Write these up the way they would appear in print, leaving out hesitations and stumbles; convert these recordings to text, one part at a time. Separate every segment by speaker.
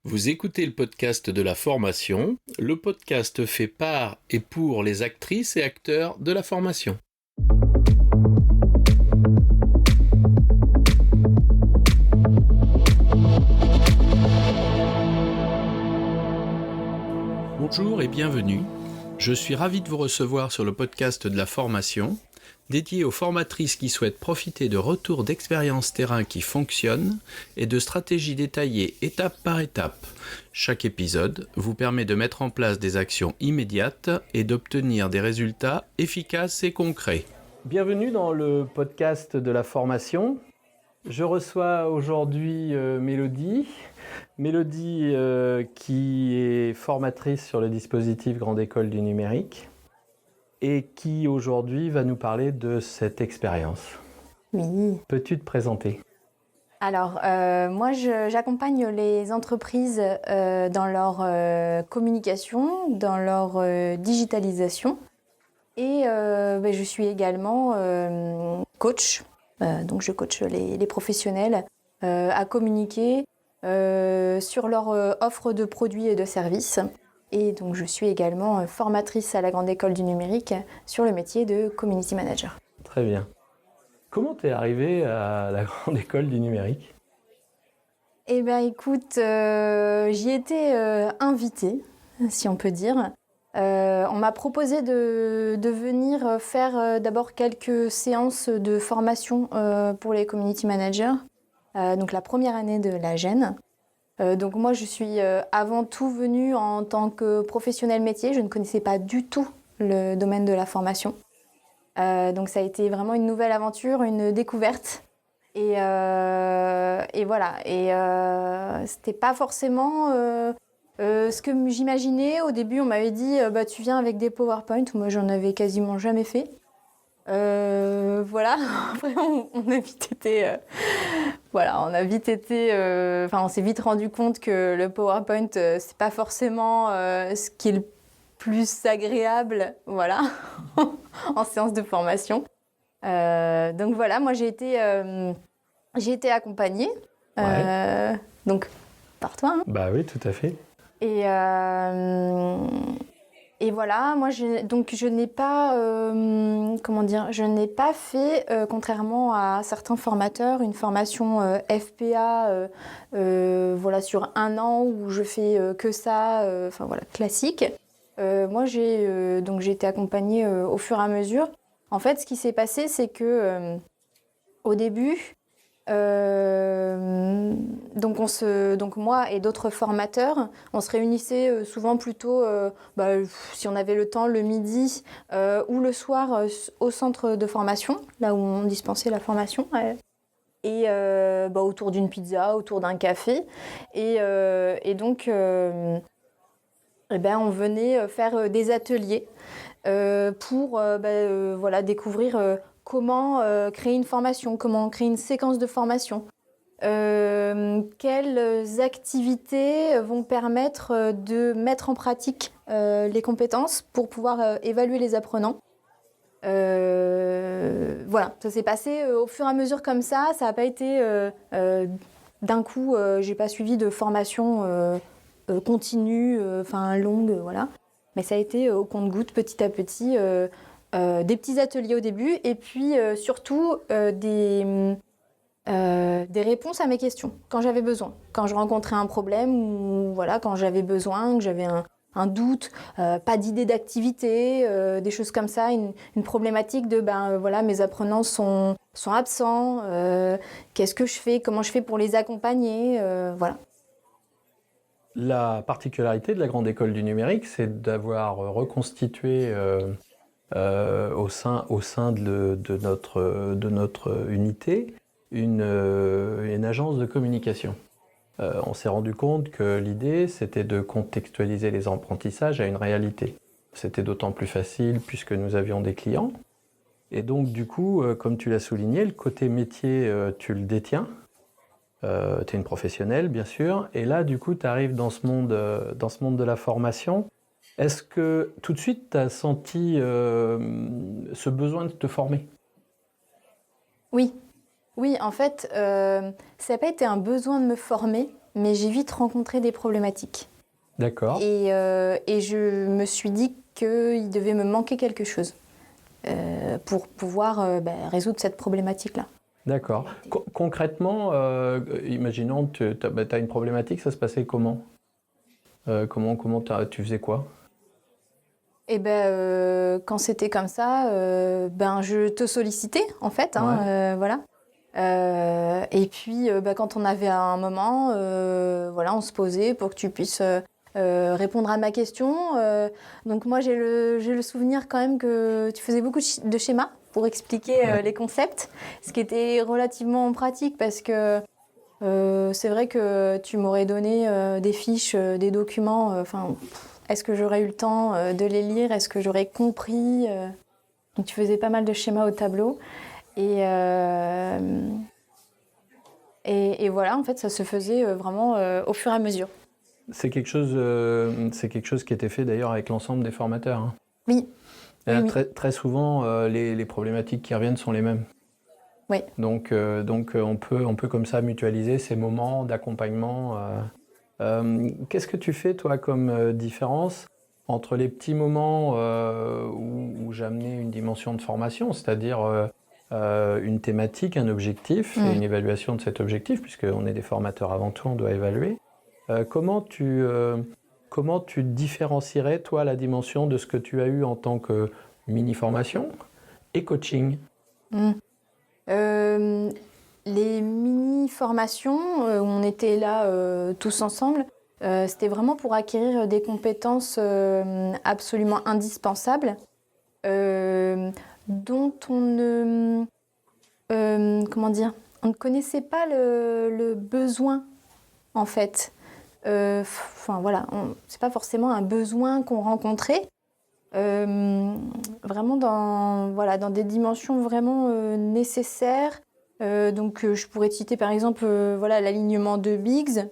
Speaker 1: Vous écoutez le podcast de la formation. Le podcast fait par et pour les actrices et acteurs de la formation. Bonjour et bienvenue. Je suis ravi de vous recevoir sur le podcast de la formation, dédié aux formatrices qui souhaitent profiter de retours d'expériences terrain qui fonctionnent et de stratégies détaillées étape par étape. Chaque épisode vous permet de mettre en place des actions immédiates et d'obtenir des résultats efficaces et concrets. Bienvenue dans le podcast de la formation. Je reçois aujourd'hui Mélodie. Mélodie qui est formatrice sur le dispositif Grande École du Numérique et qui aujourd'hui va nous parler de cette expérience.
Speaker 2: Oui.
Speaker 1: Peux-tu te présenter ?
Speaker 2: Alors, moi, j'accompagne les entreprises dans leur communication, dans leur digitalisation. Et je suis également coach. Donc, je coach les professionnels à communiquer sur leur offre de produits et de services. Et donc, je suis également formatrice à la Grande École du Numérique sur le métier de Community Manager.
Speaker 1: Très bien. Comment t'es arrivée à la Grande École du Numérique ?
Speaker 2: Eh bien, écoute, j'y étais invitée, si on peut dire. On m'a proposé de venir faire d'abord quelques séances de formation pour les community managers, donc la première année de la GEN. Donc moi, je suis avant tout venue en tant que professionnelle métier. Je ne connaissais pas du tout le domaine de la formation. Donc ça a été vraiment une nouvelle aventure, une découverte. Et voilà. Et c'était pas forcément ce que j'imaginais. Au début, on m'avait dit tu viens avec des PowerPoint. Moi, j'en avais quasiment jamais fait. Voilà. Après, on a vite été. On s'est vite rendu compte que le PowerPoint, c'est pas forcément ce qui est le plus agréable, voilà, en séance de formation. Donc voilà, moi j'ai été accompagnée, donc par toi.
Speaker 1: Bah oui, tout à fait.
Speaker 2: Et voilà, moi je n'ai pas, je n'ai pas fait, contrairement à certains formateurs, une formation FPA, sur 1 an où je fais que ça, classique. Moi j'ai été accompagnée au fur et à mesure. En fait, ce qui s'est passé, c'est que au début, donc moi et d'autres formateurs, on se réunissait souvent plutôt, si on avait le temps, le midi ou le soir au centre de formation, là où on dispensait la formation. Et autour d'une pizza, autour d'un café. Et donc, on venait faire des ateliers pour découvrir comment créer une formation, comment créer une séquence de formation. Quelles activités vont permettre de mettre en pratique les compétences pour pouvoir évaluer les apprenants. Ça s'est passé au fur et à mesure comme ça. Ça n'a pas été d'un coup, j'ai pas suivi de formation continue, longue, voilà. Mais ça a été au compte-gouttes, petit à petit, des petits ateliers au début, et puis surtout des réponses à mes questions, quand j'avais besoin. Quand je rencontrais un problème, ou quand j'avais besoin, que j'avais un doute, pas d'idée d'activité, des choses comme ça, une problématique de mes apprenants sont absents, qu'est-ce que je fais, comment je fais pour les accompagner, voilà.
Speaker 1: La particularité de la Grande École du Numérique, c'est d'avoir reconstitué au sein de notre unité une agence de communication. On s'est rendu compte que l'idée, c'était de contextualiser les apprentissages à une réalité. C'était d'autant plus facile puisque nous avions des clients. Et donc, du coup, comme tu l'as souligné, le côté métier, tu le détiens. Tu es une professionnelle, bien sûr. Et là, du coup, tu arrives dans ce monde de la formation. Est-ce que tout de suite, tu as senti ce besoin de te former ?
Speaker 2: Oui, en fait, ça n'a pas été un besoin de me former, mais j'ai vite rencontré des problématiques.
Speaker 1: D'accord.
Speaker 2: Et je me suis dit qu'il devait me manquer quelque chose pour pouvoir résoudre cette problématique-là.
Speaker 1: D'accord. Concrètement, imaginons que tu as une problématique, ça se passait comment? Tu faisais quoi?
Speaker 2: Et quand c'était comme ça, je te sollicitais en fait, hein, voilà. Et puis quand on avait un moment, on se posait pour que tu puisses répondre à ma question. Donc moi j'ai le souvenir quand même que tu faisais beaucoup de schémas pour expliquer les concepts, ce qui était relativement pratique parce que c'est vrai que tu m'aurais donné des fiches, des documents, est-ce que j'aurais eu le temps de les lire? Est-ce que j'aurais compris? Donc tu faisais pas mal de schémas au tableau. Et voilà, en fait, ça se faisait vraiment au fur et à mesure.
Speaker 1: C'est quelque chose qui était fait d'ailleurs avec l'ensemble des formateurs, hein.
Speaker 2: Oui. Oui.
Speaker 1: Très souvent, les problématiques qui reviennent sont les mêmes.
Speaker 2: Oui.
Speaker 1: Donc on peut comme ça mutualiser ces moments d'accompagnement. Qu'est-ce que tu fais, toi, comme différence entre les petits moments où j'amenais une dimension de formation, c'est-à-dire une thématique, un objectif et une évaluation de cet objectif, puisqu'on est des formateurs avant tout, on doit évaluer. Comment tu différencierais, toi, la dimension de ce que tu as eu en tant que mini-formation et coaching?
Speaker 2: Les mini-formations, où on était là tous ensemble, c'était vraiment pour acquérir des compétences absolument indispensables, dont on ne connaissait pas le besoin, en fait. C'est pas forcément un besoin qu'on rencontrait. Vraiment dans des dimensions vraiment nécessaires. Je pourrais te citer par exemple l'alignement de Biggs.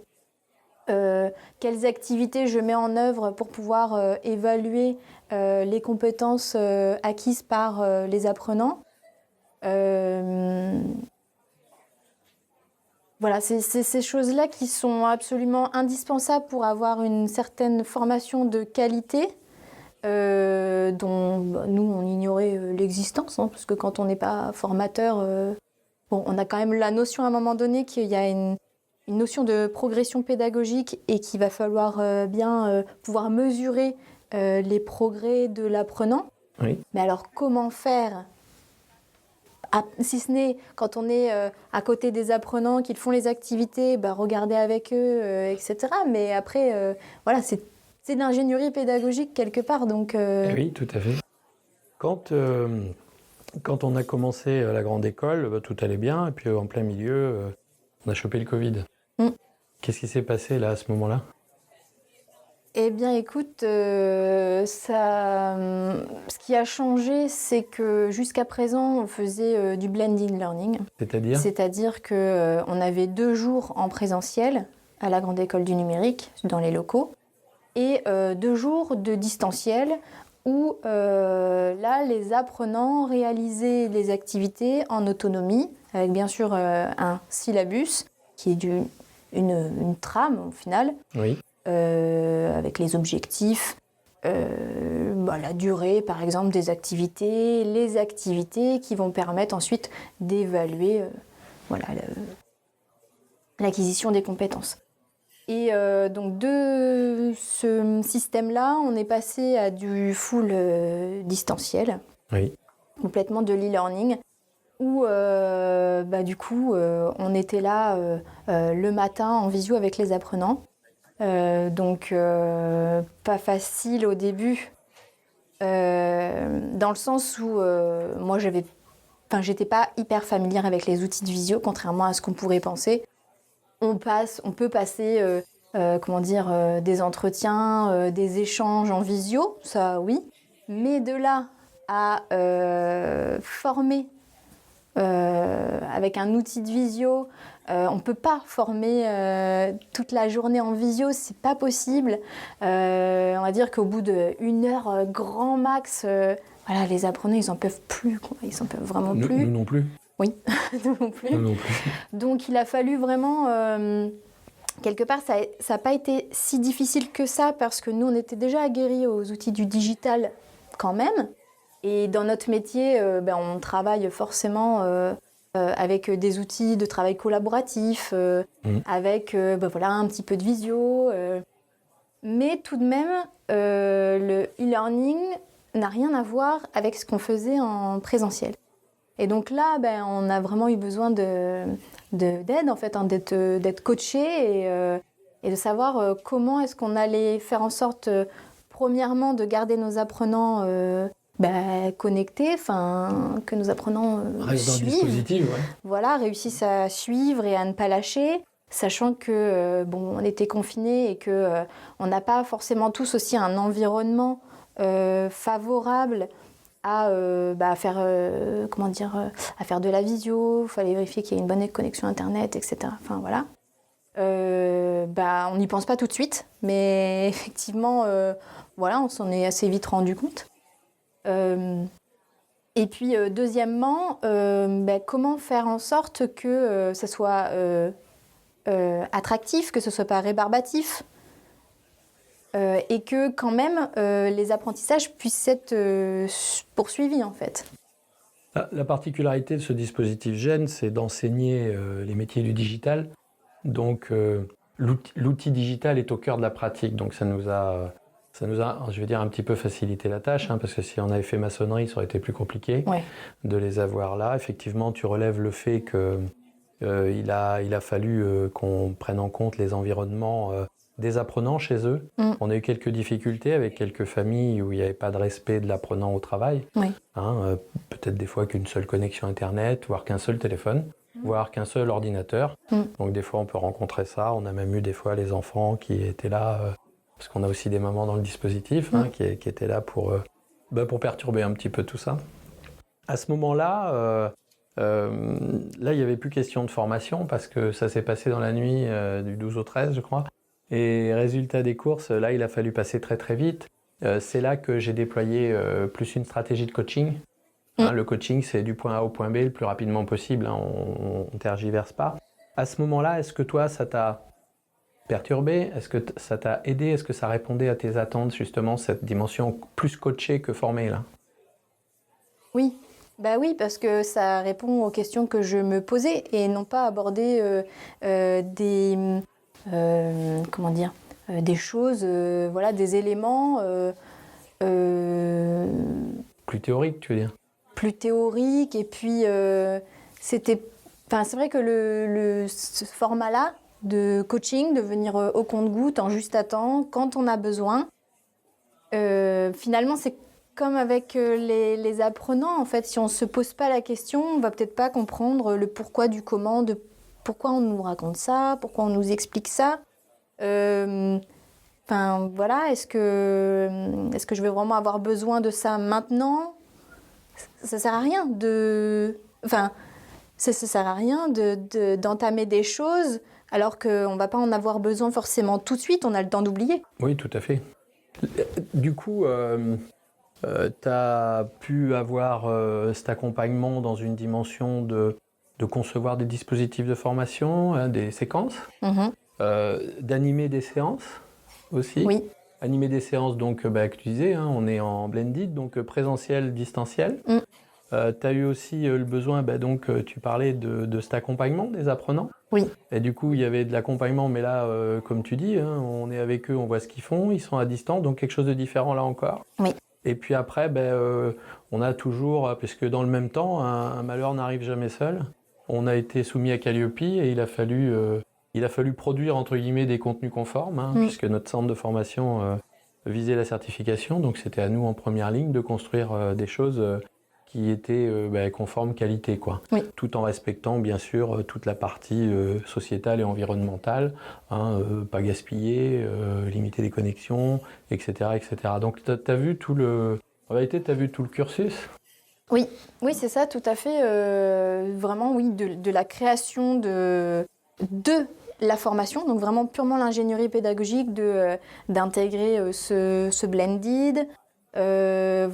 Speaker 2: Quelles activités je mets en œuvre pour pouvoir évaluer les compétences acquises par les apprenants. C'est ces choses-là qui sont absolument indispensables pour avoir une certaine formation de qualité, dont nous on ignorait l'existence, hein, parce que quand on n'est pas formateur, on a quand même la notion à un moment donné qu'il y a une notion de progression pédagogique et qu'il va falloir bien pouvoir mesurer les progrès de l'apprenant.
Speaker 1: Oui.
Speaker 2: Mais alors comment faire, si ce n'est quand on est à côté des apprenants, qu'ils font les activités, regarder avec eux, etc. Mais après, c'est de l'ingénierie pédagogique quelque part. Donc,
Speaker 1: Oui, tout à fait. Quand on a commencé la grande école, tout allait bien, et puis en plein milieu, on a chopé le Covid. Qu'est-ce qui s'est passé là à ce moment-là?
Speaker 2: Eh bien, écoute, ce qui a changé, c'est que jusqu'à présent, on faisait du blended learning.
Speaker 1: C'est-à-dire?
Speaker 2: C'est-à-dire qu'on avait 2 jours en présentiel à la Grande École du Numérique, dans les locaux, et 2 jours de distanciel où là, les apprenants réalisaient les activités en autonomie, avec bien sûr un syllabus, qui est une trame au final.
Speaker 1: Oui.
Speaker 2: Avec les objectifs, la durée par exemple des activités, les activités qui vont permettre ensuite d'évaluer l'acquisition des compétences. Et donc de ce système-là, on est passé à du full distanciel,
Speaker 1: Oui.
Speaker 2: complètement de l'e-learning, où du coup on était là le matin en visio avec les apprenants. Pas facile au début, dans le sens où moi j'étais pas hyper familière avec les outils de visio, contrairement à ce qu'on pourrait penser. On peut passer des entretiens, des échanges en visio, ça oui, mais de là à former avec un outil de visio, on ne peut pas former toute la journée en visio, c'est pas possible. On va dire qu'au bout d'1 heure grand max, les apprenants ils en peuvent plus, quoi. Ils en peuvent vraiment plus.
Speaker 1: Nous non plus.
Speaker 2: Oui, nous non plus.
Speaker 1: Nous non plus.
Speaker 2: Donc il a fallu vraiment quelque part, ça n'a pas été si difficile que ça parce que nous, on était déjà aguerris aux outils du digital quand même. Et dans notre métier, on travaille forcément avec des outils de travail collaboratif, avec un petit peu de visio. Mais tout de même, le e-learning n'a rien à voir avec ce qu'on faisait en présentiel. Et donc là, on a vraiment eu besoin d'aide, en fait, d'être coaché et de savoir comment est-ce qu'on allait faire en sorte, premièrement, de garder nos apprenants connectés, que nos apprenants
Speaker 1: Reste dans le
Speaker 2: suivent.
Speaker 1: dispositif, ouais.
Speaker 2: Voilà, réussissent à suivre et à ne pas lâcher, sachant que on était confinés et que on n'a pas forcément tous aussi un environnement favorable à faire à faire de la visio. Il fallait vérifier qu'il y ait une bonne connexion internet, etc. Enfin voilà. On n'y pense pas tout de suite, mais effectivement, on s'en est assez vite rendu compte. Et puis deuxièmement, comment faire en sorte que ça soit attractif, que ce soit pas rébarbatif, et que quand même les apprentissages puissent être poursuivis en fait.
Speaker 1: La particularité de ce dispositif GEN, c'est d'enseigner les métiers du digital. Donc l'outil digital est au cœur de la pratique, donc ça nous a, je vais dire, un petit peu facilité la tâche, parce que si on avait fait maçonnerie, ça aurait été plus compliqué de les avoir là. Effectivement, tu relèves le fait que il a fallu qu'on prenne en compte les environnements des apprenants chez eux. On a eu quelques difficultés avec quelques familles où il n'y avait pas de respect de l'apprenant au travail. Peut-être des fois qu'une seule connexion Internet, voire qu'un seul téléphone, voire qu'un seul ordinateur. Donc des fois on peut rencontrer ça. On a même eu des fois les enfants qui étaient là, parce qu'on a aussi des mamans dans le dispositif, qui étaient là pour perturber un petit peu tout ça. À ce moment-là, là il n'y avait plus question de formation parce que ça s'est passé dans la nuit du 12 au 13, je crois. Et résultat des courses, là il a fallu passer très très vite. C'est là que j'ai déployé plus une stratégie de coaching. Le coaching, c'est du point A au point B le plus rapidement possible, on ne tergiverse pas. À ce moment-là, est-ce que toi, ça t'a perturbé? Est-ce que ça t'a aidé? Est-ce que ça répondait à tes attentes, justement, cette dimension plus coachée que formée, là?
Speaker 2: Oui. Oui, parce que ça répond aux questions que je me posais et non pas aborder des choses, des éléments
Speaker 1: plus théoriques, tu veux dire?
Speaker 2: Plus théoriques. Et puis c'est vrai que ce format-là de coaching, de venir au compte-gouttes, en juste à temps, quand on a besoin, finalement c'est comme avec les apprenants. En fait, si on ne se pose pas la question, on ne va peut-être pas comprendre le pourquoi du comment, de pourquoi on nous raconte ça, pourquoi on nous explique ça. Est-ce que je vais vraiment avoir besoin de ça maintenant? Ça sert à rien ça sert à rien d'entamer des choses alors qu'on va pas en avoir besoin forcément tout de suite, on a le temps d'oublier.
Speaker 1: Oui, tout à fait. Du coup, tu as pu avoir cet accompagnement dans une dimension de concevoir des dispositifs de formation, des séquences, d'animer des séances aussi.
Speaker 2: Oui.
Speaker 1: Animer des séances, donc, que tu disais, on est en blended, donc présentiel, distanciel. Tu as eu aussi le besoin, tu parlais de cet accompagnement des apprenants.
Speaker 2: Oui.
Speaker 1: Et du coup, il y avait de l'accompagnement, mais là, comme tu dis, on est avec eux, on voit ce qu'ils font, ils sont à distance, donc quelque chose de différent là encore.
Speaker 2: Oui.
Speaker 1: Et puis après, on a toujours, puisque dans le même temps, un malheur n'arrive jamais seul, on a été soumis à Calliope et il a fallu produire, entre guillemets, des contenus conformes, puisque notre centre de formation visait la certification, donc c'était à nous en première ligne de construire des choses qui étaient conformes qualité, quoi.
Speaker 2: Oui.
Speaker 1: Tout en respectant bien sûr toute la partie sociétale et environnementale, pas gaspiller, limiter les connexions, etc. etc. Donc tu as vu tout le... En réalité, tu as vu tout le cursus?
Speaker 2: Oui, c'est ça, tout à fait. Vraiment, oui, de la création de la formation, donc vraiment purement l'ingénierie pédagogique d'intégrer ce blended, le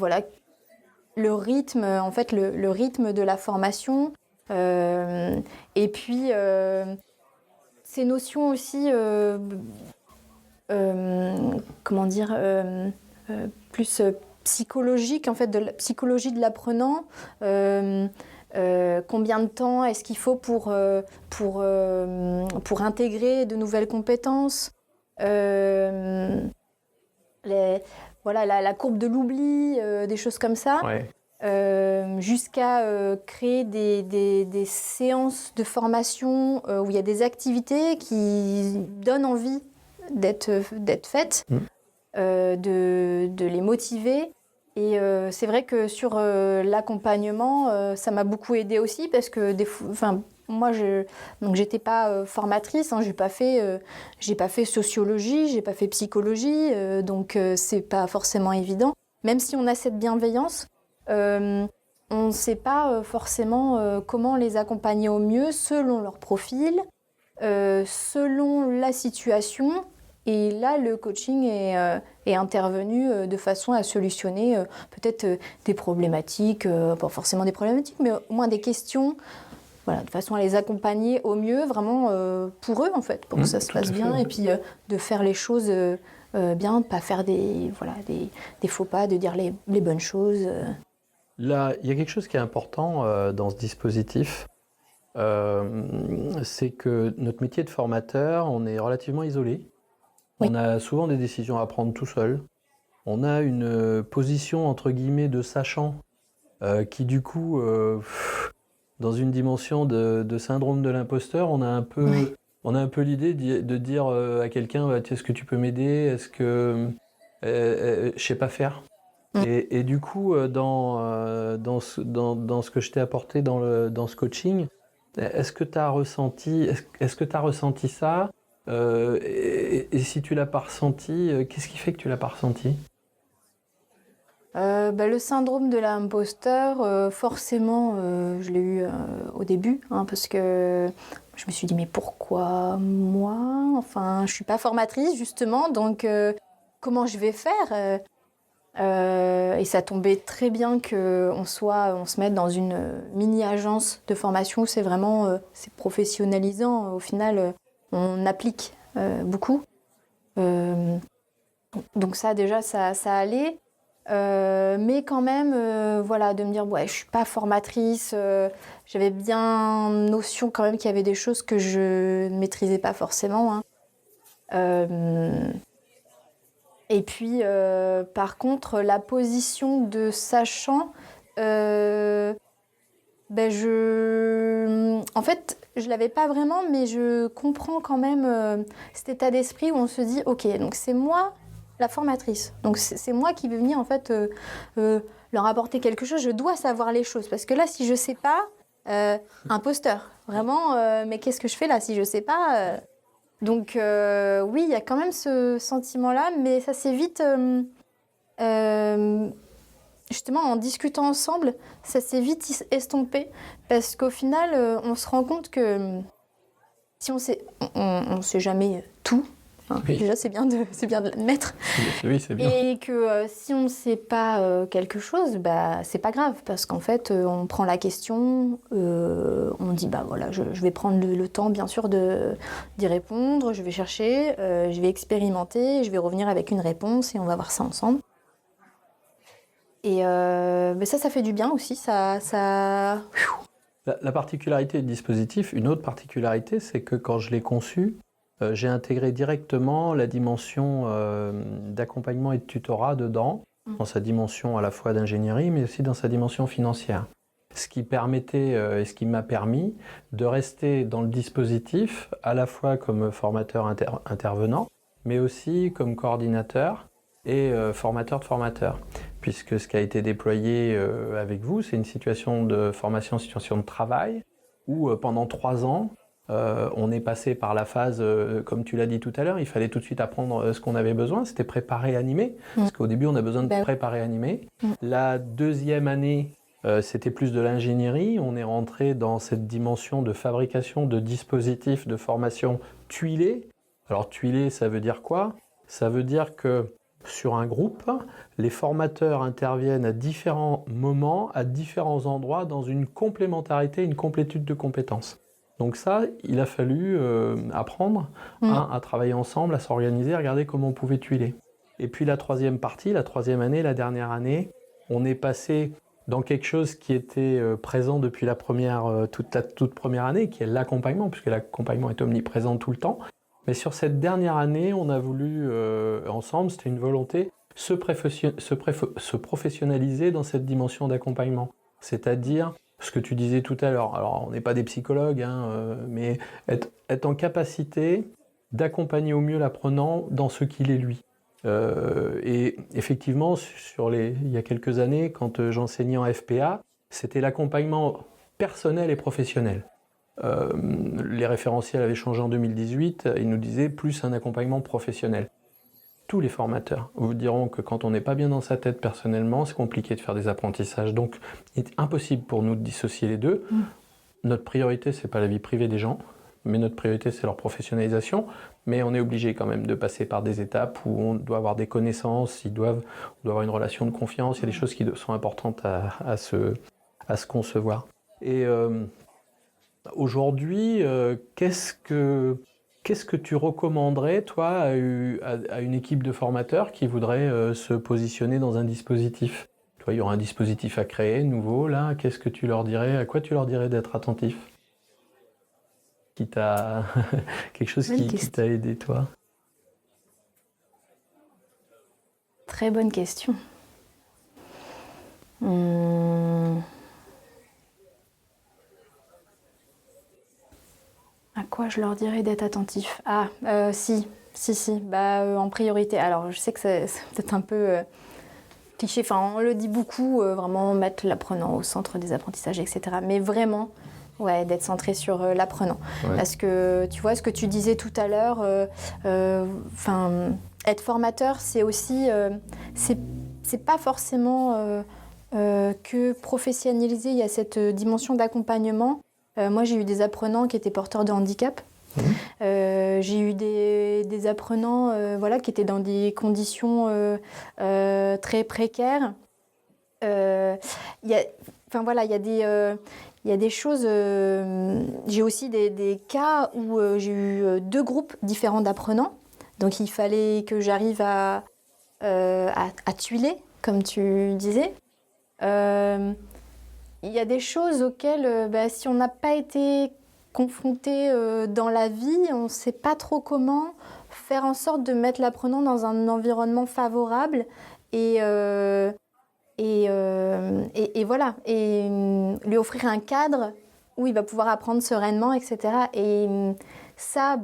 Speaker 2: rythme, en fait, le rythme de la formation. Et puis, ces notions aussi, comment dire, plus psychologiques, en fait, de la psychologie de l'apprenant. Combien de temps est-ce qu'il faut pour intégrer de nouvelles compétences, voilà, la courbe de l'oubli, des choses comme ça.
Speaker 1: Ouais.
Speaker 2: Jusqu'à créer des séances de formation où il y a des activités qui donnent envie d'être faites, de les motiver. Et c'est vrai que sur l'accompagnement, ça m'a beaucoup aidée aussi parce que moi, donc j'étais pas formatrice, hein, j'ai pas fait sociologie, j'ai pas fait psychologie, donc c'est pas forcément évident. Même si on a cette bienveillance, on ne sait pas forcément comment les accompagner au mieux selon leur profil, selon la situation. Et là, le coaching est intervenu de façon à solutionner peut-être des problématiques, pas forcément des problématiques, mais au moins des questions, voilà, de façon à les accompagner au mieux, vraiment pour eux en fait, pour que ça se passe bien, et puis de faire les choses bien, de ne pas faire des faux pas, de dire les bonnes choses.
Speaker 1: Là, il y a quelque chose qui est important dans ce dispositif, c'est que notre métier de formateur, on est relativement isolé.
Speaker 2: Oui.
Speaker 1: On a souvent des décisions à prendre tout seul. On a une position entre guillemets de sachant qui du coup, dans une dimension de syndrome de l'imposteur, on a un peu l'idée de dire à quelqu'un, est-ce que tu peux m'aider? Est-ce que je sais pas faire? Et du coup, dans ce que je t'ai apporté dans ce coaching, est-ce que tu as ressenti ça? Et si tu l'as pas ressenti, qu'est-ce qui fait que tu l'as pas ressenti?
Speaker 2: Le syndrome de l'imposteur, forcément, je l'ai eu au début, hein, parce que je me suis dit, mais pourquoi moi? Enfin, je suis pas formatrice, justement, donc comment je vais faire? Et ça tombait très bien qu'on se mette dans une mini-agence de formation où c'est vraiment c'est professionnalisant. Au final, on applique beaucoup. Donc ça, déjà, ça allait. Mais quand même, voilà, de me dire, ouais, je suis pas formatrice. J'avais bien notion quand même qu'il y avait des choses que je ne maîtrisais pas forcément, hein. Et puis, par contre, la position de sachant, en fait, je l'avais pas vraiment, mais je comprends quand même cet état d'esprit où on se dit, ok, donc c'est moi la formatrice. Donc c'est moi qui vais venir en fait leur apporter quelque chose. Je dois savoir les choses parce que là, si je sais pas, imposteur, vraiment. Mais qu'est-ce que je fais là si je sais pas? Donc oui, il y a quand même ce sentiment-là, mais ça s'est vite, justement en discutant ensemble, ça s'est vite estompé parce qu'au final, on se rend compte que si on sait jamais tout. Hein,
Speaker 1: Oui.
Speaker 2: déjà, c'est bien de l'admettre.
Speaker 1: Oui, c'est bien.
Speaker 2: Et que si on ne sait pas quelque chose, bah, c'est pas grave, parce qu'en fait, on prend la question, on dit, bah voilà, je vais prendre le temps, bien sûr, d'y répondre, je vais chercher, je vais expérimenter, je vais revenir avec une réponse et on va voir ça ensemble. Et ça fait du bien aussi, ça...
Speaker 1: La particularité du dispositif, une autre particularité, c'est que quand je l'ai conçu, j'ai intégré directement la dimension d'accompagnement et de tutorat dedans, dans sa dimension à la fois d'ingénierie, mais aussi dans sa dimension financière. Ce qui permettait et ce qui m'a permis de rester dans le dispositif à la fois comme formateur intervenant, mais aussi comme coordinateur et formateur de formateurs. Puisque ce qui a été déployé avec vous, c'est une situation de formation en situation de travail, où pendant 3 ans, on est passé par la phase, comme tu l'as dit tout à l'heure, il fallait tout de suite apprendre ce qu'on avait besoin, c'était préparer, animer, parce qu'au début on a besoin de préparer, animer. La deuxième année, c'était plus de l'ingénierie, on est rentré dans cette dimension de fabrication de dispositifs de formation tuilés. Alors tuilés, ça veut dire quoi? Ça veut dire que sur un groupe, les formateurs interviennent à différents moments, à différents endroits, dans une complémentarité, une complétude de compétences. Donc ça, il a fallu apprendre à travailler ensemble, à s'organiser, à regarder comment on pouvait tuiler. Et puis la troisième partie, la troisième année, la dernière année, on est passé dans quelque chose qui était présent depuis la toute première année, qui est l'accompagnement, puisque l'accompagnement est omniprésent tout le temps. Mais sur cette dernière année, on a voulu, ensemble, c'était une volonté, se professionnaliser dans cette dimension d'accompagnement. C'est-à-dire, ce que tu disais tout à l'heure, alors on n'est pas des psychologues, mais être en capacité d'accompagner au mieux l'apprenant dans ce qu'il est lui. Et effectivement, il y a quelques années, quand j'enseignais en FPA, c'était l'accompagnement personnel et professionnel. Les référentiels avaient changé en 2018, ils nous disaient plus un accompagnement professionnel. Tous les formateurs vous diront que quand on n'est pas bien dans sa tête personnellement, c'est compliqué de faire des apprentissages. Donc, il est impossible pour nous de dissocier les deux. Notre priorité, c'est pas la vie privée des gens, mais notre priorité, c'est leur professionnalisation. Mais on est obligé quand même de passer par des étapes où on doit avoir des connaissances, on doit avoir une relation de confiance, il y a des choses qui sont importantes à se concevoir. Et aujourd'hui, qu'est-ce que tu recommanderais, toi, à une équipe de formateurs qui voudrait se positionner dans un dispositif? Toi, il y aura un dispositif à créer, nouveau, là. Qu'est-ce que tu leur dirais? À quoi tu leur dirais d'être attentif? Quelque chose qui t'a aidé, toi?
Speaker 2: Très bonne question. À quoi je leur dirais d'être attentif? Si. En priorité. Alors, je sais que c'est peut-être un peu cliché. Enfin, on le dit beaucoup, vraiment mettre l'apprenant au centre des apprentissages, etc. Mais vraiment, ouais, d'être centré sur l'apprenant.
Speaker 1: Ouais.
Speaker 2: Parce que, tu vois, ce que tu disais tout à l'heure, être formateur, c'est aussi... c'est pas forcément que professionnaliser. Il y a cette dimension d'accompagnement. Moi, j'ai eu des apprenants qui étaient porteurs de handicap. J'ai eu des apprenants qui étaient dans des conditions très précaires. Il y a des choses... j'ai aussi des cas où j'ai eu deux groupes différents d'apprenants. Donc, il fallait que j'arrive à tuiler, comme tu disais. Il y a des choses auxquelles, si on n'a pas été confronté dans la vie, on ne sait pas trop comment faire en sorte de mettre l'apprenant dans un environnement favorable et voilà, et lui offrir un cadre où il va pouvoir apprendre sereinement, etc. Et ça,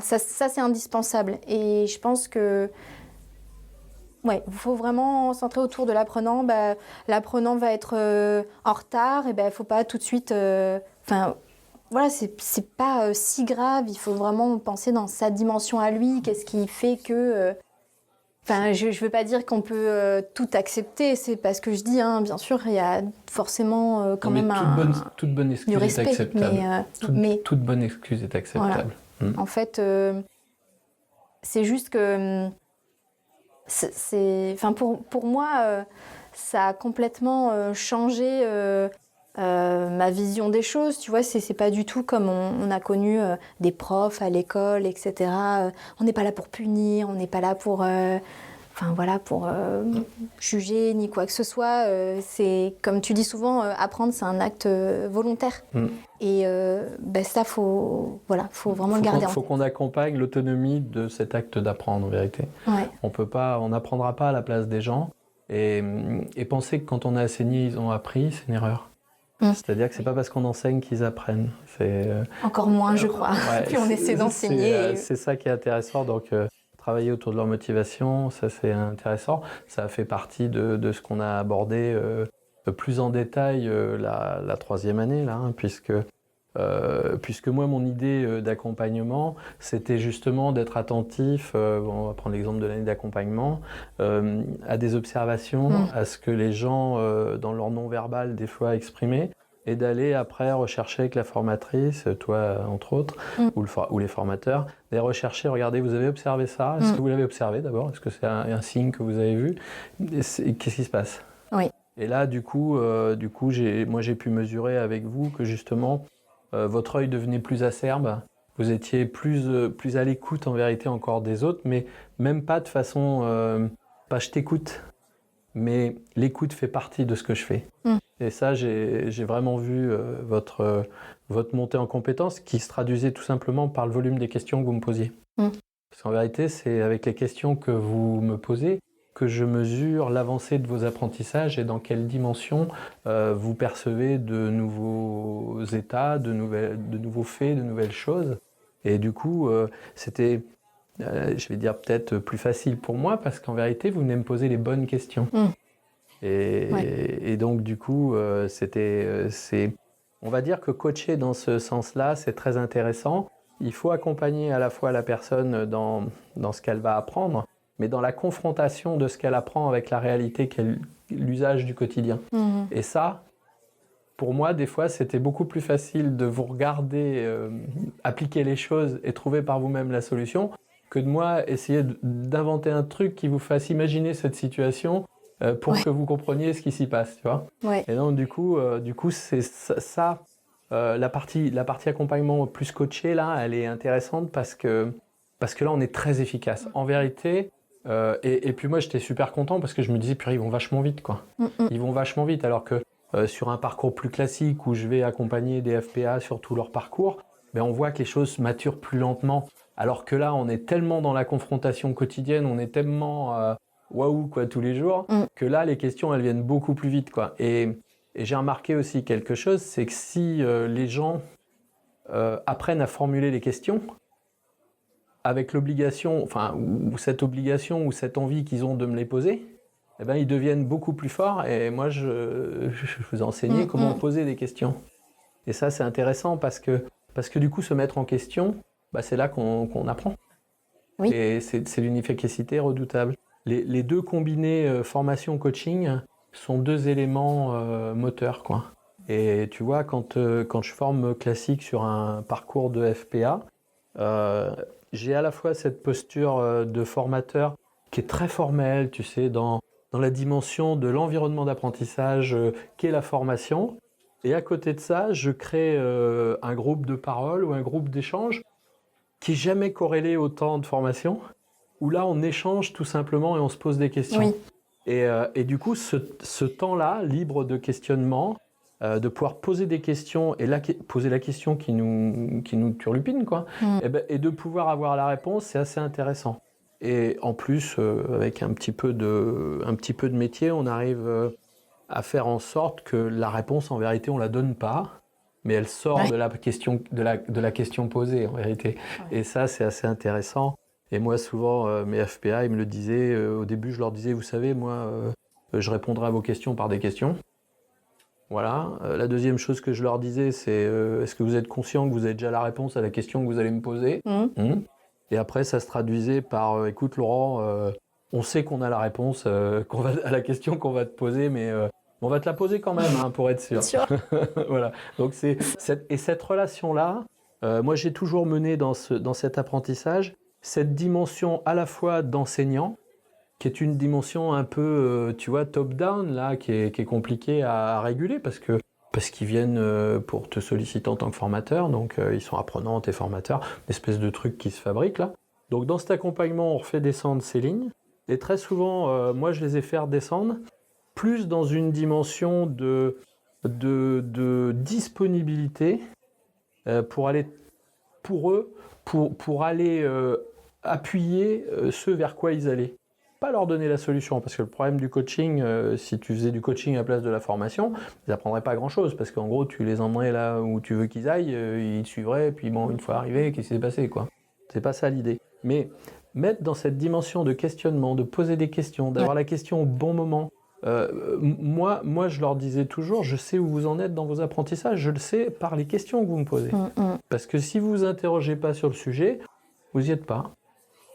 Speaker 2: ça c'est indispensable. Et je pense que il faut vraiment centrer autour de l'apprenant. L'apprenant va être en retard, et il ne faut pas tout de suite... c'est pas si grave. Il faut vraiment penser dans sa dimension à lui. Qu'est-ce qui fait que... je ne veux pas dire qu'on peut tout accepter. C'est pas ce que je dis. Bien sûr, il y a forcément
Speaker 1: toute bonne excuse
Speaker 2: respect,
Speaker 1: est acceptable. Toute bonne excuse est acceptable.
Speaker 2: Voilà. En fait, c'est juste que... pour moi, ça a complètement changé ma vision des choses. Tu vois, c'est pas du tout comme on a connu des profs à l'école, etc. On n'est pas là pour punir, on n'est pas là pour juger ni quoi que ce soit. C'est comme tu dis souvent, apprendre, c'est un acte volontaire. Et ça, faut vraiment le garder en tête.
Speaker 1: Il faut qu'on accompagne l'autonomie de cet acte d'apprendre, en vérité.
Speaker 2: Ouais.
Speaker 1: On n'apprendra pas à la place des gens. Et penser que quand on a enseigné, ils ont appris, c'est une erreur. C'est-à-dire que c'est pas parce qu'on enseigne qu'ils apprennent.
Speaker 2: Encore moins, je crois. Puis on essaie d'enseigner.
Speaker 1: C'est ça qui est intéressant. Donc, travailler autour de leur motivation, ça c'est intéressant. Ça fait partie de ce qu'on a abordé plus en détail la troisième année, là, puisque moi, mon idée d'accompagnement, c'était justement d'être attentif, on va prendre l'exemple de l'année d'accompagnement, à des observations, à ce que les gens, dans leur non-verbal, des fois exprimaient, et d'aller après rechercher avec la formatrice, toi entre autres, ou les formateurs, d'aller rechercher, regardez, vous avez observé ça, est-ce que vous l'avez observé d'abord? Est-ce que c'est un signe que vous avez vu? Qu'est-ce qui se passe?
Speaker 2: Oui.
Speaker 1: Et là, du coup, j'ai pu mesurer avec vous que justement, votre œil devenait plus acerbe. Vous étiez plus à l'écoute en vérité encore des autres, mais même pas de façon, pas je t'écoute, mais l'écoute fait partie de ce que je fais. Et ça, j'ai vraiment vu votre montée en compétence qui se traduisait tout simplement par le volume des questions que vous me posiez. Parce qu'en vérité, c'est avec les questions que vous me posez que je mesure l'avancée de vos apprentissages et dans quelle dimension vous percevez de nouveaux états, de nouveaux faits, de nouvelles choses. Et du coup, c'était, je vais dire peut-être plus facile pour moi parce qu'en vérité, vous venez me poser les bonnes questions. Et donc, du coup, on va dire que coacher dans ce sens-là, c'est très intéressant. Il faut accompagner à la fois la personne dans ce qu'elle va apprendre, mais dans la confrontation de ce qu'elle apprend avec la réalité qu'est l'usage du quotidien. Et ça, pour moi, des fois, c'était beaucoup plus facile de vous regarder appliquer les choses et trouver par vous-même la solution que de moi essayer d'inventer un truc qui vous fasse imaginer cette situation pour que vous compreniez ce qui s'y passe, tu vois. Et donc, du coup, c'est ça la partie accompagnement plus coaché, là, elle est intéressante parce que là, on est très efficace. En vérité, et puis moi, j'étais super content parce que je me disais, purée, ils vont vachement vite, quoi. Ils vont vachement vite, alors que sur un parcours plus classique où je vais accompagner des FPA sur tout leur parcours, ben, on voit que les choses maturent plus lentement. Alors que là, on est tellement dans la confrontation quotidienne, on est tellement waouh, quoi, tous les jours, que là, les questions, elles viennent beaucoup plus vite, quoi. Et j'ai remarqué aussi quelque chose, c'est que si les gens apprennent à formuler les questions, avec l'obligation, enfin, ou cette obligation ou cette envie qu'ils ont de me les poser, eh ben, ils deviennent beaucoup plus forts. Et moi, je vous ai enseigné comment poser des questions. Et ça, c'est intéressant parce que du coup, se mettre en question, bah, c'est là qu'on apprend. Et c'est d'une efficacité redoutable. Les deux combinés formation-coaching sont deux éléments moteurs, quoi. Et tu vois, quand je forme classique sur un parcours de FPA, j'ai à la fois cette posture de formateur qui est très formelle, tu sais, dans la dimension de l'environnement d'apprentissage qu'est la formation. Et à côté de ça, je crée un groupe de parole ou un groupe d'échange qui n'est jamais corrélé au temps de formation, où là, on échange tout simplement et on se pose des questions. Et du coup, ce temps-là, libre de questionnement, de pouvoir poser des questions et poser la question qui nous turlupine, quoi, et de pouvoir avoir la réponse, c'est assez intéressant. Et en plus, avec un petit peu de métier, on arrive à faire en sorte que la réponse, en vérité, on la donne pas, mais elle sort de la question posée, en vérité. Et ça, c'est assez intéressant. Et moi, souvent, mes FPA, ils me le disaient. Au début, je leur disais, vous savez, moi, je répondrai à vos questions par des questions. Voilà. La deuxième chose que je leur disais, c'est est-ce que vous êtes conscient que vous avez déjà la réponse à la question que vous allez me poser Et après, ça se traduisait par écoute, Laurent, on sait qu'on a la réponse à la question qu'on va te poser, mais on va te la poser quand même, hein, pour être sûr. Voilà. Donc, cette relation-là, moi, j'ai toujours mené dans cet apprentissage cette dimension à la fois d'enseignant, qui est une dimension un peu, tu vois, top-down, là, qui est compliquée à réguler, parce qu'ils viennent pour te solliciter en tant que formateur, donc ils sont apprenants, t'es formateurs, une espèce de truc qui se fabrique, là. Donc dans cet accompagnement, on refait descendre ces lignes, et très souvent, moi, je les ai fait descendre, plus dans une dimension de disponibilité pour aller, pour eux, pour aller appuyer ce vers quoi ils allaient. Pas leur donner la solution, parce que le problème du coaching, si tu faisais du coaching à la place de la formation, ils n'apprendraient pas grand-chose, parce qu'en gros, tu les emmènerais là où tu veux qu'ils aillent, ils suivraient, et puis bon, une fois arrivés, qu'est-ce qui s'est passé, quoi. C'est pas ça l'idée. Mais mettre dans cette dimension de questionnement, de poser des questions, d'avoir la question au bon moment. Moi, je leur disais toujours, je sais où vous en êtes dans vos apprentissages, je le sais par les questions que vous me posez. Parce que si vous vous interrogez pas sur le sujet, vous n'y êtes pas.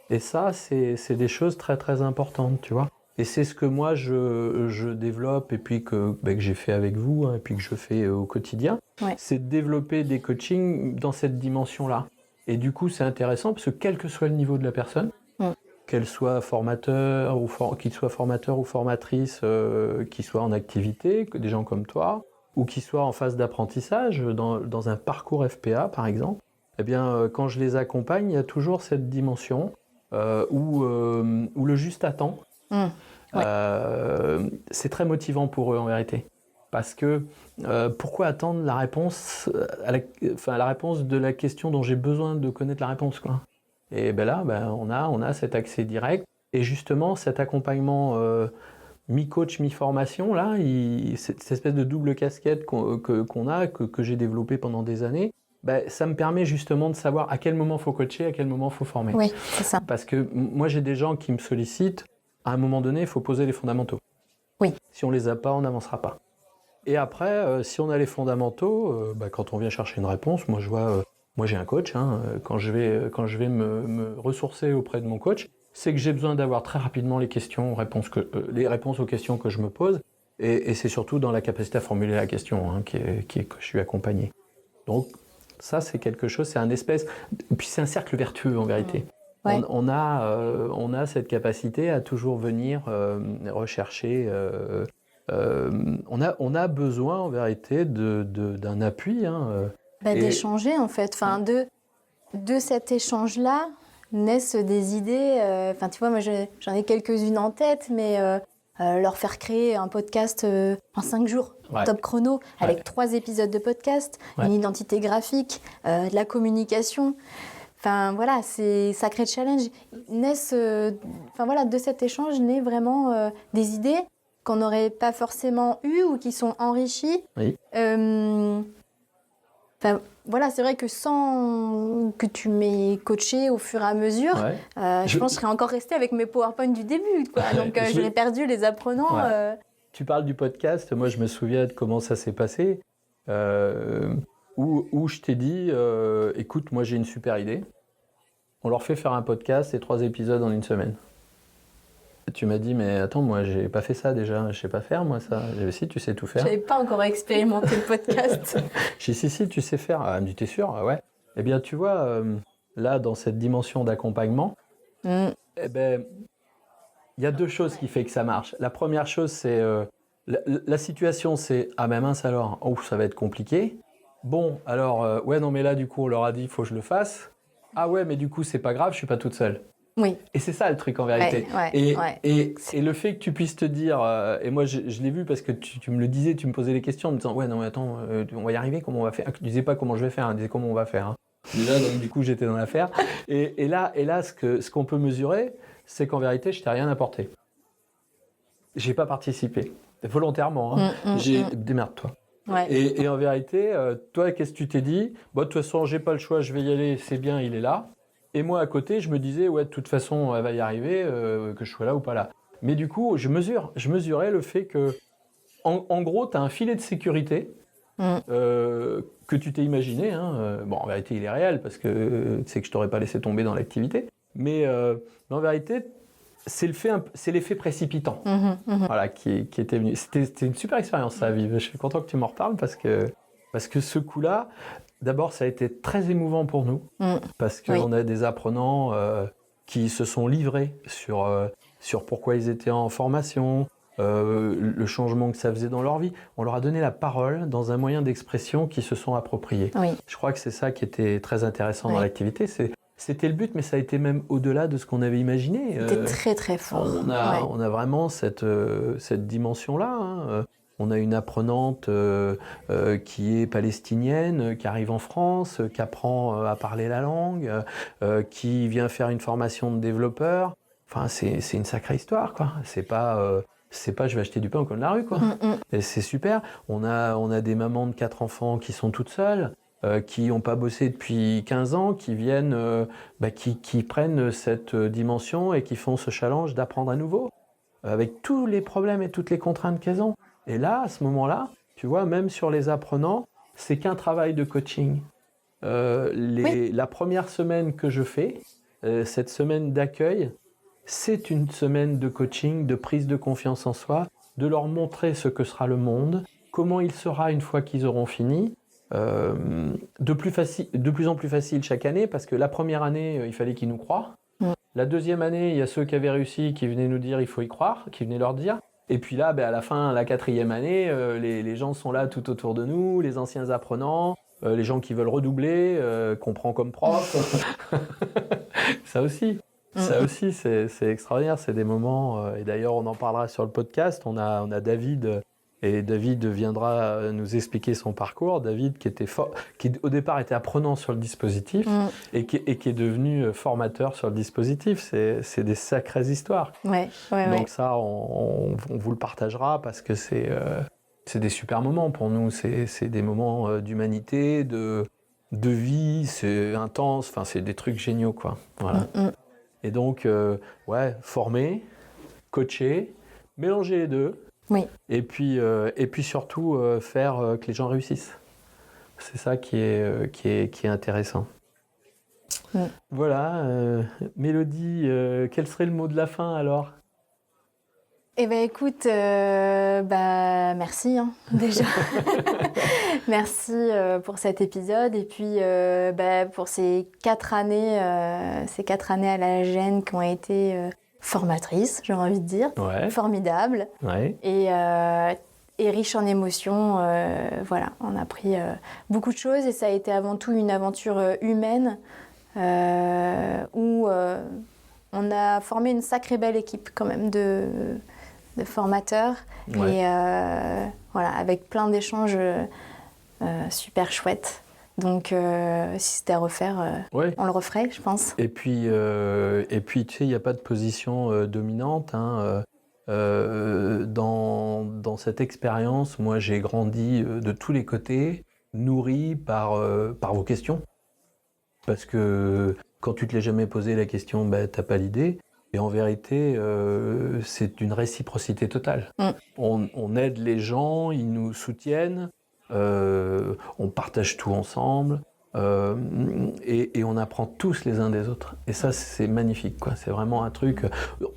Speaker 1: Et ça, c'est des choses très très importantes, tu vois. Et c'est ce que moi je développe et puis que j'ai fait avec vous, hein, et puis que je fais au quotidien. C'est de développer des coachings dans cette dimension-là. Et du coup, c'est intéressant parce que quel que soit le niveau de la personne, qu'elle soit formateur qu'il soit formateur ou formatrice, qui soit en activité, des gens comme toi, ou qui soient en phase d'apprentissage, dans un parcours FPA par exemple, eh bien, quand je les accompagne, il y a toujours cette dimension où le juste attend.
Speaker 2: Ouais.
Speaker 1: C'est très motivant pour eux en vérité. Parce que pourquoi attendre la réponse, la réponse de la question dont j'ai besoin de connaître la réponse, quoi. Et ben là, on a cet accès direct. Et justement, cet accompagnement mi-coach, mi-formation, là, cette espèce de double casquette qu'on a, que j'ai développé pendant des années, ça me permet justement de savoir à quel moment il faut coacher, à quel moment il faut former.
Speaker 2: Oui, c'est ça.
Speaker 1: Parce que moi, j'ai des gens qui me sollicitent, à un moment donné, il faut poser les fondamentaux.
Speaker 2: Oui.
Speaker 1: Si on les a pas, on n'avancera pas. Et après, si on a les fondamentaux, quand on vient chercher une réponse, moi j'ai un coach, hein, quand je vais me ressourcer auprès de mon coach, c'est que j'ai besoin d'avoir très rapidement les réponses aux questions que je me pose, et c'est surtout dans la capacité à formuler la question, hein, que je suis accompagné. Donc ça, c'est quelque chose, c'est un espèce, puis c'est un cercle vertueux en vérité.
Speaker 2: Ouais.
Speaker 1: On a cette capacité à toujours venir rechercher. On a besoin en vérité d'un appui. Hein,
Speaker 2: d'échanger en fait. Enfin, de cet échange-là naissent des idées. Enfin, tu vois, moi j'en ai quelques-unes en tête, mais leur faire créer un podcast en 5 jours,
Speaker 1: Ouais.
Speaker 2: top chrono, avec
Speaker 1: Ouais.
Speaker 2: 3 épisodes de podcast,
Speaker 1: Ouais.
Speaker 2: une identité graphique, de la communication. Enfin voilà, c'est sacré challenge. De cet échange naît vraiment des idées qu'on n'aurait pas forcément eues ou qui sont enrichies.
Speaker 1: Oui.
Speaker 2: Voilà, c'est vrai que sans que tu m'aies coaché au fur et à mesure,
Speaker 1: Ouais.
Speaker 2: je pense que je serais encore restée avec mes PowerPoint du début, quoi. Donc j'aurais perdu les apprenants.
Speaker 1: Ouais. Tu parles du podcast, moi je me souviens de comment ça s'est passé, où je t'ai dit, écoute, moi j'ai une super idée, on leur fait faire un podcast et 3 épisodes en une semaine. Tu m'as dit, mais attends, moi j'ai pas fait ça déjà, je sais pas faire moi ça. J'ai dit, si, tu sais tout faire.
Speaker 2: J'avais pas encore expérimenté le podcast.
Speaker 1: J'ai dit, si, tu sais faire. Elle me dit, t'es sûr? Ah ouais. Eh bien, tu vois, là, dans cette dimension d'accompagnement, eh ben, il y a 2 choses qui font que ça marche. La première chose, c'est la situation, c'est ah ben mince alors, ça va être compliqué. Bon, alors, ouais, non, mais là, du coup, on leur a dit, il faut que je le fasse. Ah ouais, mais du coup, c'est pas grave, je suis pas toute seule.
Speaker 2: Oui.
Speaker 1: Et c'est ça le truc en vérité. Et le fait que tu puisses te dire, et moi je l'ai vu parce que tu me le disais, tu me posais les questions en me disant, ouais, non, mais attends, on va y arriver, comment on va faire? Tu disais pas comment je vais faire, tu disais comment on va faire. Hein. Déjà, donc du coup, j'étais dans l'affaire. Et là, ce qu'on peut mesurer, c'est qu'en vérité, je t'ai rien apporté. J'ai pas participé, volontairement. Hein. Démerde-toi.
Speaker 2: Ouais.
Speaker 1: Et en vérité, toi, qu'est-ce que tu t'es dit? Bon, de toute façon, j'ai pas le choix, je vais y aller, c'est bien, il est là. Et moi, à côté, je me disais, ouais, de toute façon, elle va y arriver, que je sois là ou pas là. Mais du coup, je mesurais le fait que, en gros, tu as un filet de sécurité que tu t'es imaginé. Hein. Bon, en vérité, il est réel parce que tu sais que je t'aurais pas laissé tomber dans l'activité. Mais en vérité, c'est l'effet précipitant voilà, qui était venu. C'était une super expérience, ça, à vivre. Je suis content que tu m'en reparles parce que ce coup-là, d'abord, ça a été très émouvant pour nous parce qu'on a des apprenants qui se sont livrés sur pourquoi ils étaient en formation, le changement que ça faisait dans leur vie. On leur a donné la parole dans un moyen d'expression qu'ils se sont appropriés.
Speaker 2: Oui.
Speaker 1: Je crois que c'est ça qui était très intéressant dans l'activité. C'était le but, mais ça a été même au-delà de ce qu'on avait imaginé.
Speaker 2: C'était très très fort.
Speaker 1: On a vraiment cette dimension-là. Hein. On a une apprenante qui est palestinienne, qui arrive en France, qui apprend à parler la langue, qui vient faire une formation de développeur. Enfin, c'est une sacrée histoire, quoi. C'est pas je vais acheter du pain au coin de la rue, quoi. Et c'est super. On a des mamans de 4 enfants qui sont toutes seules, qui n'ont pas bossé depuis 15 ans, qui viennent, qui prennent cette dimension et qui font ce challenge d'apprendre à nouveau, avec tous les problèmes et toutes les contraintes qu'elles ont. Et là, à ce moment-là, tu vois, même sur les apprenants, c'est qu'un travail de coaching. La première semaine que je fais, cette semaine d'accueil, c'est une semaine de coaching, de prise de confiance en soi, de leur montrer ce que sera le monde, comment il sera une fois qu'ils auront fini, de plus en plus facile chaque année, parce que la première année, il fallait qu'ils nous croient. La deuxième année, il y a ceux qui avaient réussi, qui venaient nous dire il faut y croire, qui venaient leur dire. Et puis là, à la fin, la quatrième année, les gens sont là tout autour de nous, les anciens apprenants, les gens qui veulent redoubler, qu'on prend comme prof. Ça aussi. Ça aussi, c'est extraordinaire, c'est des moments, et d'ailleurs on en parlera sur le podcast, on a David, et David viendra nous expliquer son parcours. David qui au départ était apprenant sur le dispositif et qui est devenu formateur sur le dispositif, c'est des sacrées histoires. Donc ça, on vous le partagera parce que c'est des super moments pour nous, c'est des moments d'humanité, de vie, c'est intense, enfin c'est des trucs géniaux quoi. Voilà. Et donc, former, coacher, mélanger les deux.
Speaker 2: Oui.
Speaker 1: Et puis surtout faire que les gens réussissent. C'est ça qui est intéressant. Voilà. Mélodie, quel serait le mot de la fin alors ?
Speaker 2: Eh bien écoute, merci déjà. Merci pour cet épisode et puis pour ces 4 années à la GEN qui ont été formatrices, j'ai envie de dire, formidables et riches en émotions. On a appris beaucoup de choses et ça a été avant tout une aventure humaine où on a formé une sacrée belle équipe quand même de formateurs et avec plein d'échanges super chouettes. Donc si c'était à refaire, on le referait, je pense.
Speaker 1: Et puis tu sais, il n'y a pas de position dominante. Dans cette expérience, moi j'ai grandi de tous les côtés, nourri par vos questions. Parce que quand tu te l'es jamais posé la question, t'as pas l'idée. Et en vérité, c'est une réciprocité totale. On aide les gens, ils nous soutiennent, on partage tout ensemble, et on apprend tous les uns des autres. Et ça, c'est magnifique, quoi. C'est vraiment un truc...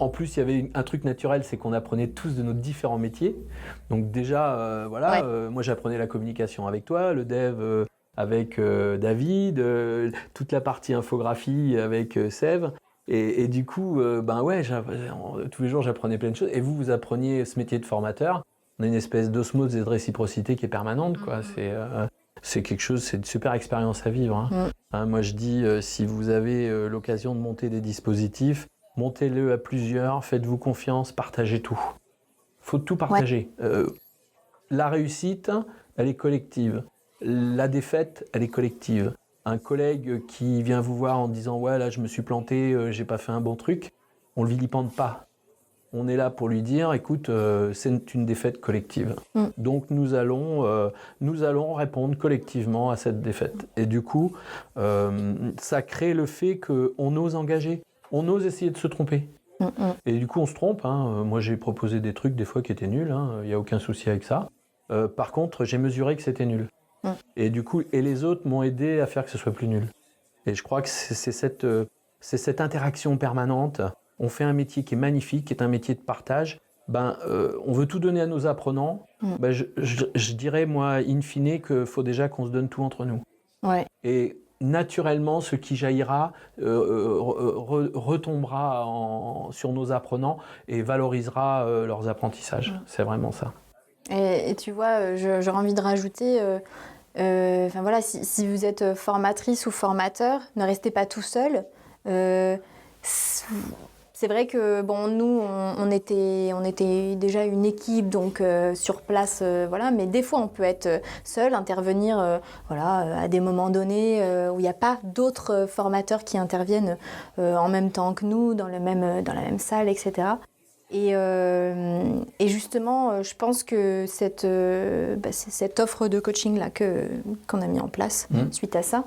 Speaker 1: En plus, il y avait un truc naturel, c'est qu'on apprenait tous de nos différents métiers. Donc déjà, moi j'apprenais la communication avec toi, le dev avec David, toute la partie infographie avec Sève. Et du coup, tous les jours j'apprenais plein de choses. Et vous appreniez ce métier de formateur. On a une espèce d'osmose et de réciprocité qui est permanente, quoi. C'est quelque chose, c'est une super expérience à vivre. Moi je dis, si vous avez l'occasion de monter des dispositifs, montez-le à plusieurs, faites-vous confiance, partagez tout. Faut tout partager. La réussite, elle est collective. La défaite, elle est collective. Un collègue qui vient vous voir en disant « Ouais, là, je me suis planté, j'ai pas fait un bon truc », on le vilipende pas. On est là pour lui dire « Écoute, c'est une défaite collective. Donc, nous allons répondre collectivement à cette défaite. » Et du coup, ça crée le fait qu'on ose engager, on ose essayer de se tromper. Et du coup, on se trompe. Moi, j'ai proposé des trucs des fois qui étaient nuls. Il n'y a aucun souci avec ça. Par contre, j'ai mesuré que c'était nul. Et du coup, les autres m'ont aidé à faire que ce soit plus nul. Et je crois que c'est cette interaction permanente. On fait un métier qui est magnifique, qui est un métier de partage. On veut tout donner à nos apprenants. Je dirais, moi, in fine, qu'il faut déjà qu'on se donne tout entre nous. Et naturellement, ce qui jaillira retombera sur nos apprenants et valorisera leurs apprentissages. C'est vraiment ça.
Speaker 2: Et tu vois, j'aurais envie de rajouter... si vous êtes formatrice ou formateur, ne restez pas tout seul. C'est vrai que nous, on était déjà une équipe, donc sur place, mais des fois on peut être seul, intervenir à des moments donnés où il n'y a pas d'autres formateurs qui interviennent en même temps que nous, dans la même salle, etc. Et justement, je pense que cette offre de coaching là qu'on a mis en place suite à ça,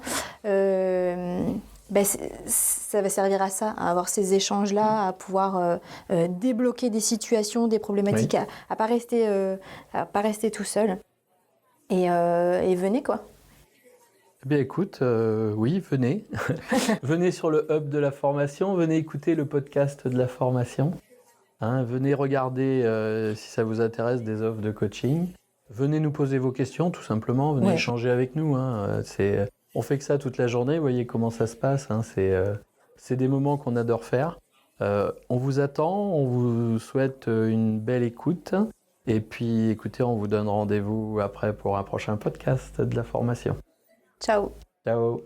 Speaker 2: ça va servir à ça, à avoir ces échanges-là, à pouvoir débloquer des situations, des problématiques, à pas rester tout seul. Et venez, quoi.
Speaker 1: Eh bien écoute, oui, venez. Venez sur le hub de la formation, venez écouter le podcast de la formation. Venez regarder si ça vous intéresse des offres de coaching. Venez nous poser vos questions, tout simplement. Venez échanger avec nous. On fait que ça toute la journée. Vous voyez comment ça se passe. C'est des moments qu'on adore faire. On vous attend, on vous souhaite une belle écoute. Et puis, écoutez, on vous donne rendez-vous après pour un prochain podcast de la formation.
Speaker 2: Ciao.
Speaker 1: Ciao.